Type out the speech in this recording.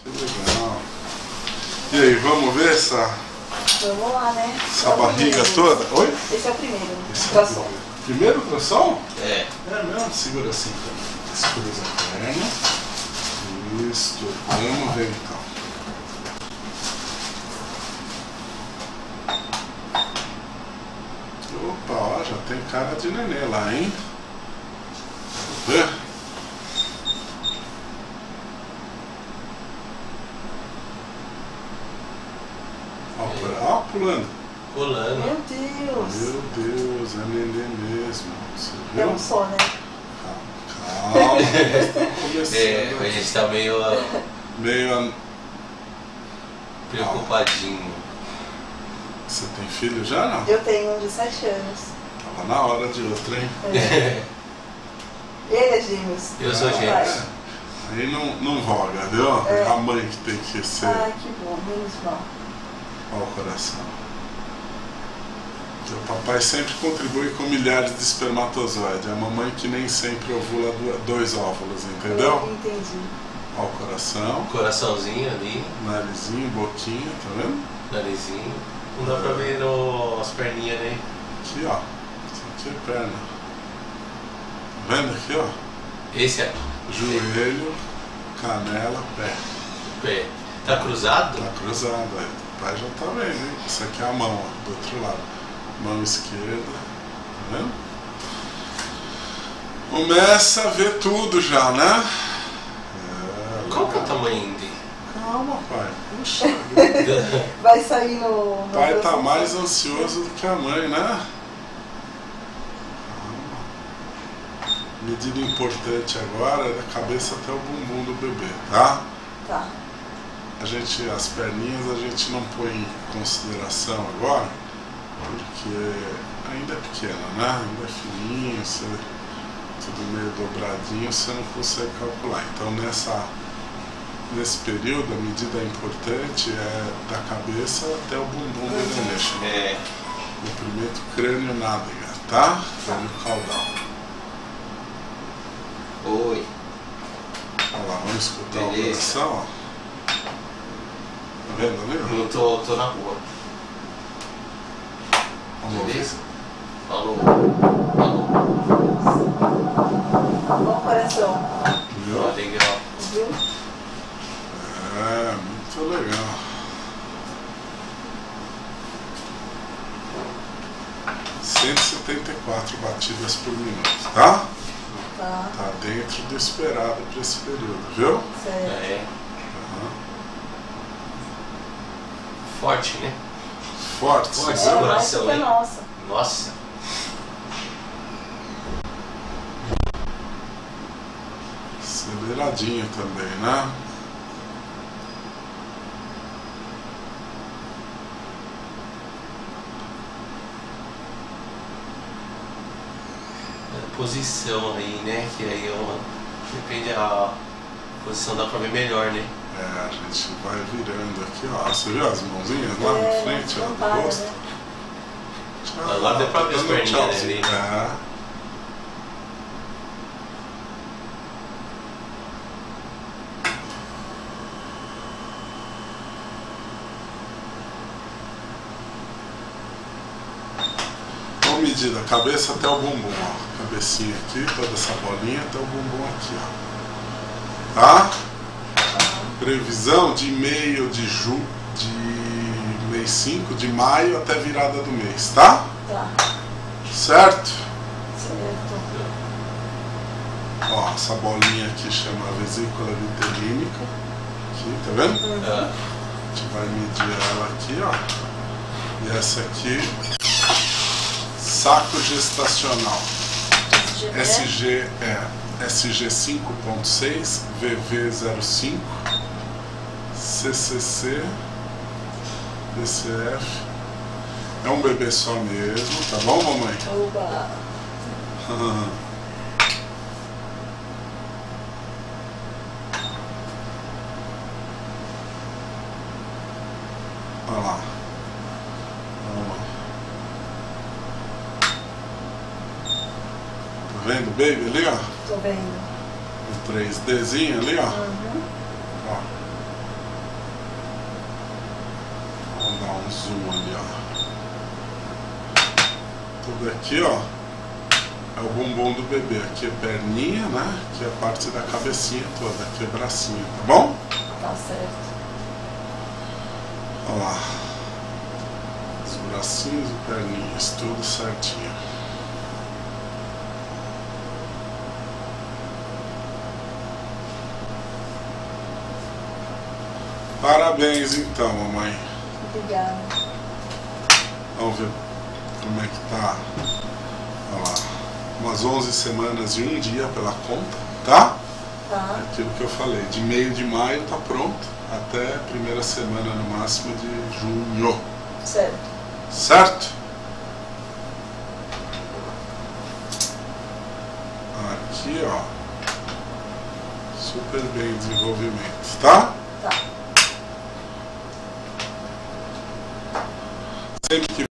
Que legal. E aí, vamos ver essa... Vamos lá, né? Essa barriga toda? Oi? Esse é o primeiro. Esse é o Tração. primeiro ultrassom? É. É mesmo? Segura assim também. Descruza a perna. Isso. Vamos ver então. Opa, ó, já tem cara de nenê lá, hein? Vamos ver? Ó, pulando. Colando. Meu Deus. Meu Deus, é nenê mesmo. Você viu? É um só, né? Calma, estamos começando. É, a gente tá Meio. preocupadinho. Você tem filho já, não? Eu tenho um de 7 anos. Tava na hora de outro, hein? É. Ele é gêmeos. Eu sou gêmeos. Aí não roga, viu? É a mãe que tem que ser. Ai, que bom, menos mal. Olha o coração. O papai sempre contribui com milhares de espermatozoides. É a mamãe que nem sempre ovula 2 óvulos, entendeu? Eu entendi. Olha o coração. Coraçãozinho ali, Narizinho, boquinha, tá vendo? narizinho. Não dá pra ver as perninhas, né? Aqui, ó. Isso aqui é perna. Tá vendo aqui, ó? Esse é Joelho, canela, pé. pé. Tá cruzado? Tá cruzado aí. O pai já tá vendo, hein? Isso aqui é a mão, ó, do outro lado. Mão esquerda. Tá vendo? Começa a ver tudo já, né? Qual que é o tamanho dele? Calma, pai. Puxa. Vai sair no... O pai tá mais ansioso do que a mãe, né? Medida importante agora é da cabeça até o bumbum do bebê, tá? Tá. As perninhas a gente não põe em consideração agora, porque ainda é pequena, né? Ainda é fininho, tudo meio dobradinho, você não consegue calcular. Então nesse período a medida importante é da cabeça até o bumbum do nenê. É. Comprimento crânio-nádega, tá? Crânio caudal. Oi. Olha lá, vamos escutar Beleza. o coração, ó. Tá vendo ali? Eu tô na rua. Vamos ver. Beleza? Falou. Falou. Bom coração. Viu? Ó, legal. Viu? É, muito legal. ...174 batidas por minuto, tá? Tá. Tá dentro do esperado para esse período, viu? Certo. É. Uhum. Forte, né? Forte, Forte. você É, viu? mais coração, que a hein? nossa. Nossa. Aceleradinho também, né? Posição aí, né? Que aí depende a posição, dá pra ver melhor, né? É, a gente vai virando aqui, ó. Você viu as mãozinhas lá na frente, ó, não do para, rosto? né? Tchau. Agora deu pra ver as Dando perninhas tchauzinho. ali. É. Vamos medir da cabeça até o bumbum, ó. Cabecinha aqui, toda essa bolinha até o bumbum aqui, ó. Tá? Previsão de meio de mês 5, de maio até virada do mês, tá? Tá. Certo? Certo. Ó, essa bolinha aqui chama vesícula vitelínica. Aqui, tá vendo? Ah, A gente vai medir ela aqui, ó. E essa aqui, saco gestacional. SG é SG 5.6, VV 05, CCC, DCF. É um bebê só mesmo, tá bom, mamãe? Oba. Olha lá. Ó. Tá vendo o baby ali, ó? Tô vendo. O 3Dzinho ali, ó. Uhum. Ó. zoom ali, ó. Tudo aqui, ó, é o bumbum do bebê. Aqui é perninha, né? Aqui é a parte da cabecinha toda, aqui é bracinho, tá bom? Tá certo. Olha lá. Os bracinhos e perninhas, tudo certinho. Parabéns então, mamãe. Obrigada. Vamos ver como é que tá. Olha lá. Umas 11 semanas e um dia pela conta, tá? Tá. Aquilo que eu falei. De meio de maio tá pronto. Até primeira semana no máximo de junho. Certo. Certo? Aqui, ó. Super bem desenvolvimento, tá? Tá. Sempre que